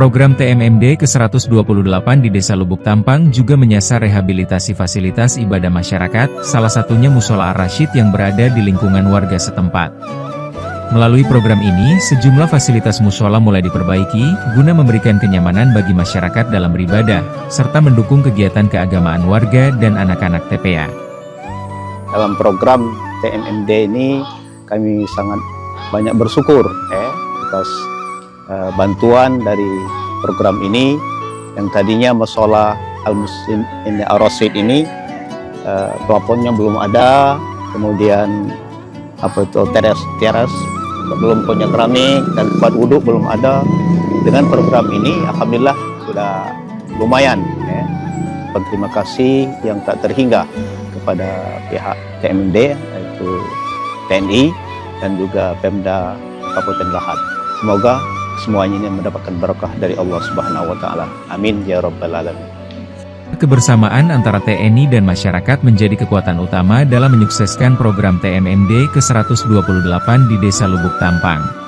Program TMMD ke-128 di Desa Lubuk Tampang juga menyasar rehabilitasi fasilitas ibadah masyarakat, salah satunya Mushola Ar-Rasyid yang berada di lingkungan warga setempat. Melalui program ini, sejumlah fasilitas mushola mulai diperbaiki, guna memberikan kenyamanan bagi masyarakat dalam beribadah, serta mendukung kegiatan keagamaan warga dan anak-anak TPA. Dalam program TMMD ini, kami sangat banyak bersyukur atas bantuan dari program ini, yang tadinya Mushola Al-Muslim Ar-Rasyid ini plafonnya belum ada, kemudian teras belum punya keramik, dan tempat wudhu belum ada. Dengan program ini alhamdulillah sudah lumayan. Terima kasih yang tak terhingga kepada pihak TMMD, yaitu TNI dan juga Pemda Kabupaten Lahad. Semoga semuanya ini mendapatkan berkah dari Allah Subhanahu wa Ta'ala. Amin ya Rabbal Alamin. Kebersamaan antara TNI dan masyarakat menjadi kekuatan utama dalam menyukseskan program TMMD ke-128 di Desa Lubuk Tampang.